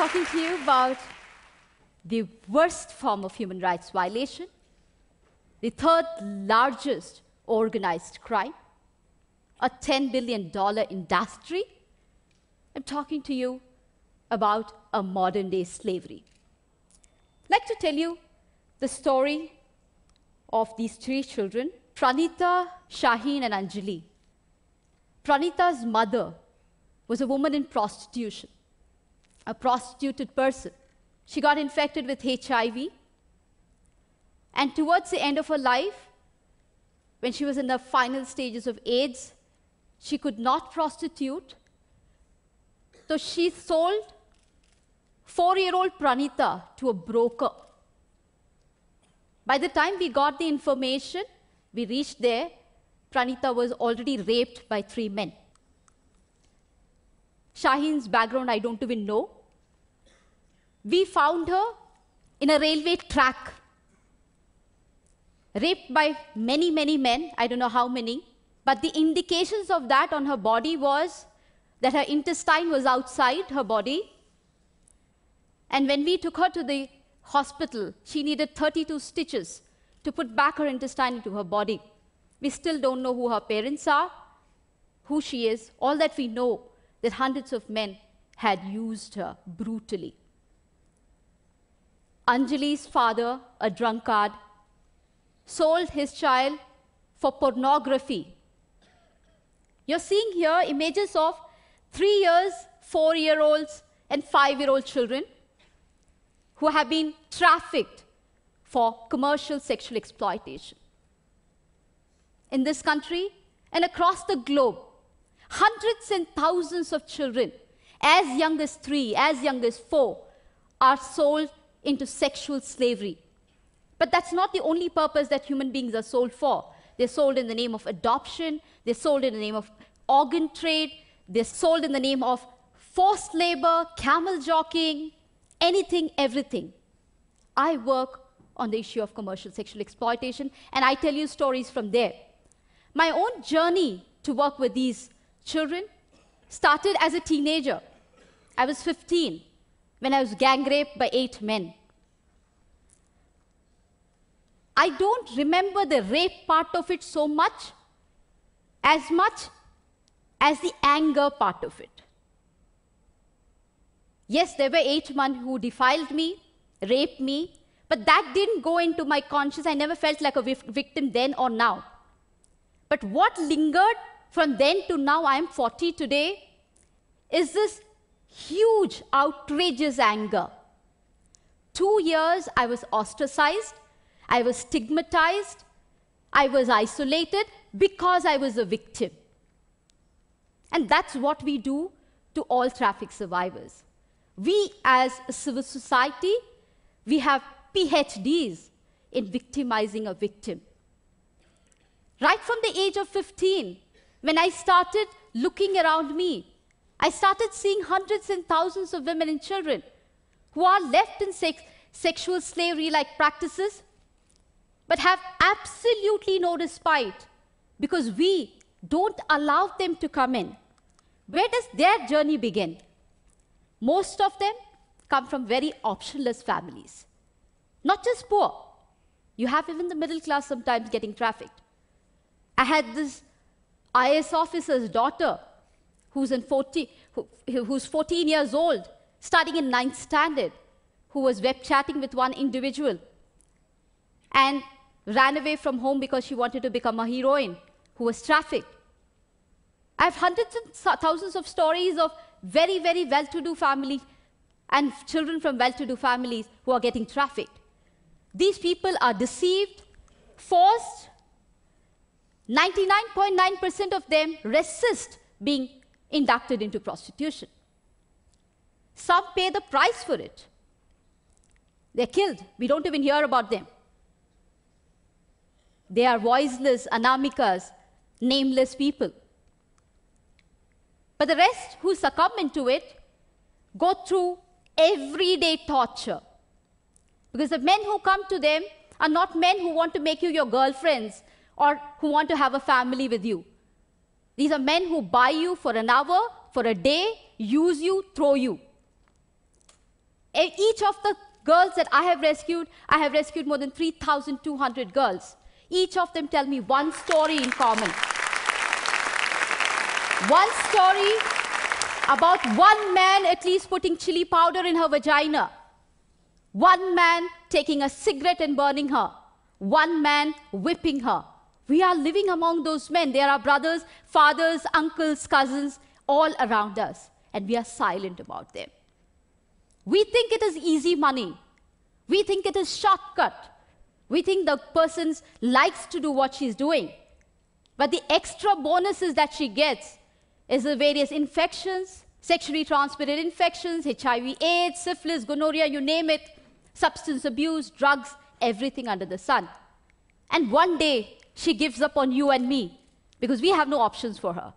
talking to you about the worst form of human rights violation, the third largest organized crime, a $10 billion industry. I'm talking to you about a modern-day slavery. I'd like to tell you the story of these three children, Pranita, Shaheen, and Anjali. Pranita's mother was a woman in prostitution, a prostituted person. She got infected with HIV, and towards the end of her life, when she was in the final stages of AIDS, she could not prostitute, so she sold 4-year-old Pranita to a broker. By the time we got the information, we reached there, Pranita was already raped by 3 men. Shaheen's background I don't even know. We found her in a railway track, raped by many, many men, I don't know how many, but the indications of that on her body was that her intestine was outside her body. And when we took her to the hospital, she needed 32 stitches to put back her intestine into her body. We still don't know who her parents are, who she is. All that we know that hundreds of men had used her brutally. Anjali's father, a drunkard, sold his child for pornography. You're seeing here images of 3 years, 4-year-olds, and 5-year-old children who have been trafficked for commercial sexual exploitation. In this country and across the globe, hundreds and thousands of children, as young as 3, as young as 4, are sold into sexual slavery. But that's not the only purpose that human beings are sold for. They're sold in the name of adoption, they're sold in the name of organ trade, they're sold in the name of forced labor, camel jockeying, anything, everything. I work on the issue of commercial sexual exploitation, and I tell you stories from there. My own journey to work with these children started as a teenager. I was 15 when I was gang raped by 8 men. I don't remember the rape part of it so much as the anger part of it. Yes, there were 8 men who defiled me, raped me, but that didn't go into my conscience. I never felt like a victim then or now. But what lingered from then to now, I am 40 today, is this huge, outrageous anger. 2 years I was ostracized, I was stigmatized, I was isolated because I was a victim. And that's what we do to all traffic survivors. We as a civil society, we have PhDs in victimizing a victim. Right from the age of 15, when I started looking around me, I started seeing hundreds and thousands of women and children who are left in sexual slavery-like practices, but have absolutely no respite because we don't allow them to come in. Where does their journey begin? Most of them come from very optionless families. Not just poor. You have even the middle class sometimes getting trafficked. I had this IAS officer's daughter who's 14 years old, studying in 9th standard, who was web chatting with one individual and ran away from home because she wanted to become a heroine, who was trafficked. I have hundreds and thousands of stories of very, very well-to-do families and children from well-to-do families who are getting trafficked. These people are deceived, forced. 99.9% of them resist being inducted into prostitution. Some pay the price for it. They're killed. We don't even hear about them. They are voiceless, anamikas, nameless people. But the rest who succumb into it go through everyday torture. Because the men who come to them are not men who want to make you your girlfriends or who want to have a family with you. These are men who buy you for an hour, for a day, use you, throw you. Each of the girls that I have rescued more than 3,200 girls. Each of them tell me one story in common. One story about one man at least putting chili powder in her vagina. One man taking a cigarette and burning her. One man whipping her. We are living among those men. There are brothers, fathers, uncles, cousins, all around us. And we are silent about them. We think it is easy money. We think it is shortcut. We think the person likes to do what she's doing. But the extra bonuses that she gets is the various infections, sexually transmitted infections, HIV, AIDS, syphilis, gonorrhea, you name it, substance abuse, drugs, everything under the sun. And one day, she gives up on you and me because we have no options for her.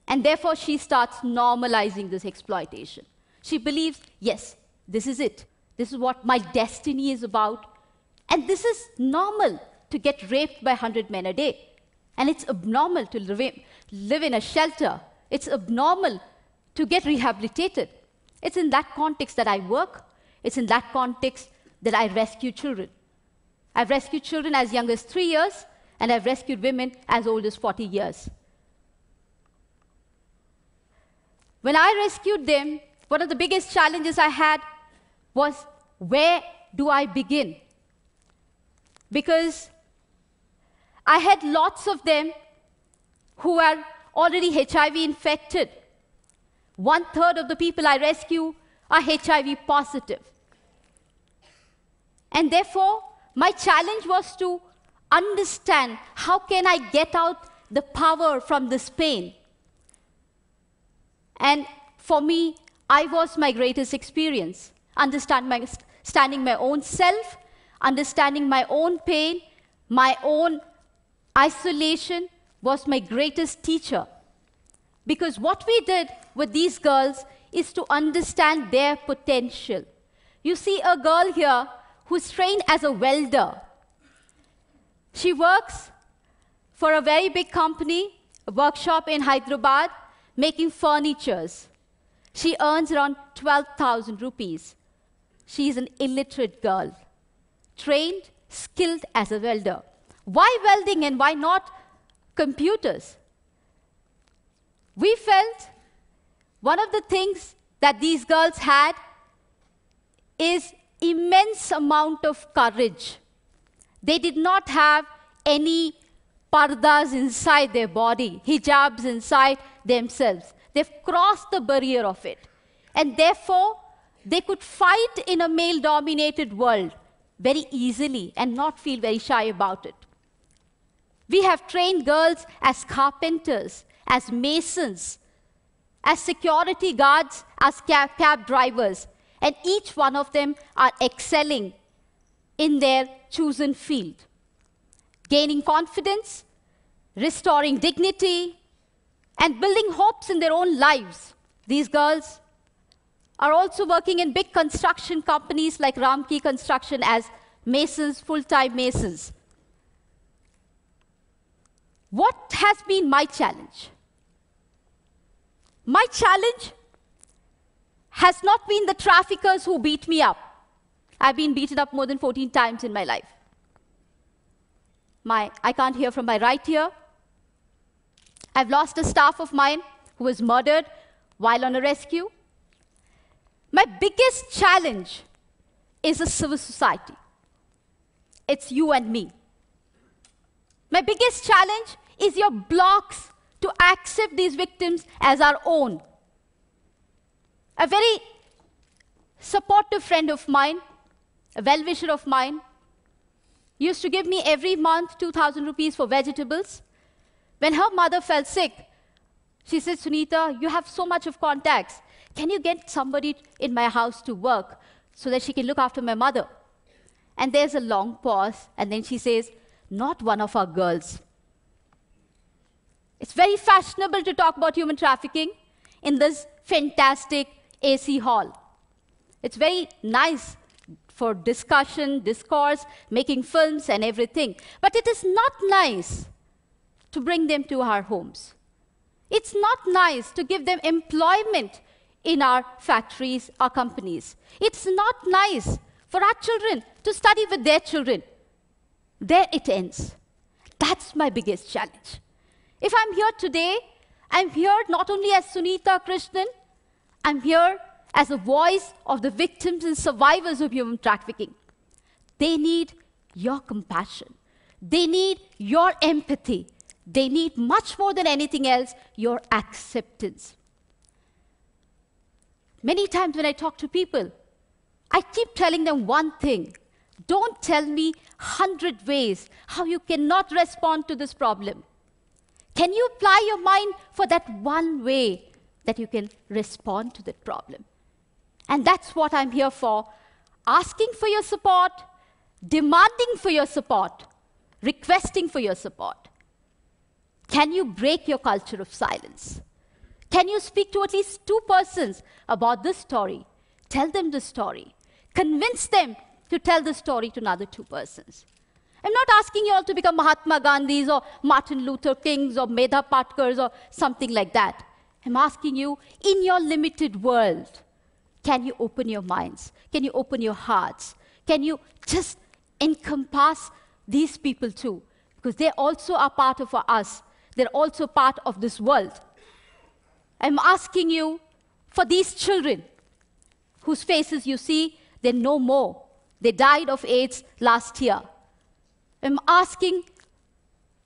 And therefore, she starts normalizing this exploitation. She believes, yes, this is it. This is what my destiny is about. And this is normal to get raped by 100 men a day. And it's abnormal to live in a shelter. It's abnormal to get rehabilitated. It's in that context that I work. It's in that context that I rescue children. I've rescued children as young as 3 years, and I've rescued women as old as 40 years. When I rescued them, one of the biggest challenges I had was, where do I begin? Because I had lots of them who were already HIV infected. 1/3 of the people I rescue are HIV positive. And therefore, my challenge was to understand, how can I get out the power from this pain? And for me, I was my greatest experience. Understanding my own self, understanding my own pain, my own isolation was my greatest teacher. Because what we did with these girls is to understand their potential. You see a girl here who's trained as a welder. She works for a very big company, a workshop in Hyderabad, making furnitures. She earns around 12,000 rupees. She's an illiterate girl, trained, skilled as a welder. Why welding and why not computers? We felt one of the things that these girls had is immense amount of courage. They did not have any pardas inside their body, hijabs inside themselves. They've crossed the barrier of it. And therefore, they could fight in a male-dominated world very easily and not feel very shy about it. We have trained girls as carpenters, as masons, as security guards, as cab drivers. And each one of them are excelling in their chosen field, gaining confidence, restoring dignity, and building hopes in their own lives. These girls are also working in big construction companies like Ramki Construction as masons, full-time masons. What has been my challenge? My challenge has not been the traffickers who beat me up. I've been beaten up more than 14 times in my life. I can't hear from my right ear. I've lost a staff of mine who was murdered while on a rescue. My biggest challenge is a civil society. It's you and me. My biggest challenge is your blocks to accept these victims as our own. A very supportive friend of mine, a well-wisher of mine, used to give me every month 2,000 rupees for vegetables. When her mother fell sick, she said, Sunitha, you have so much of contacts. Can you get somebody in my house to work so that she can look after my mother? And there's a long pause, and then she says, not one of our girls. It's very fashionable to talk about human trafficking in this fantastic AC hall. It's very nice for discussion, discourse, making films and everything. But it is not nice to bring them to our homes. It's not nice to give them employment in our factories, our companies. It's not nice for our children to study with their children. There it ends. That's my biggest challenge. If I'm here today, I'm here not only as Sunitha Krishnan, I'm here as a voice of the victims and survivors of human trafficking. They need your compassion. They need your empathy. They need much more than anything else, your acceptance. Many times when I talk to people, I keep telling them one thing. Don't tell me 100 ways how you cannot respond to this problem. Can you apply your mind for that one way that you can respond to that problem? And that's what I'm here for. Asking for your support, demanding for your support, requesting for your support. Can you break your culture of silence? Can you speak to at least 2 persons about this story? Tell them the story. Convince them to tell the story to another 2 persons. I'm not asking you all to become Mahatma Gandhis or Martin Luther Kings or Medha Patkars or something like that. I'm asking you, in your limited world, can you open your minds? Can you open your hearts? Can you just encompass these people too? Because they also are part of us. They're also part of this world. I'm asking you for these children whose faces you see, they're no more. They died of AIDS last year. I'm asking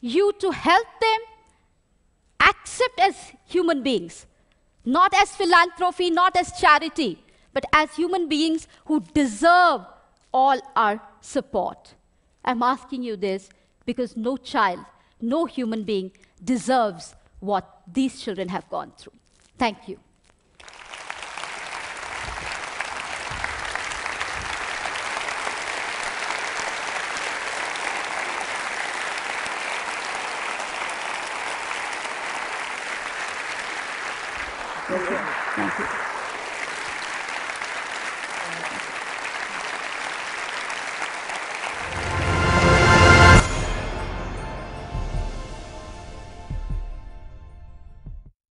you to help them accept as human beings, not as philanthropy, not as charity, but as human beings who deserve all our support. I'm asking you this because no child, no human being deserves what these children have gone through. Thank you. Thank you.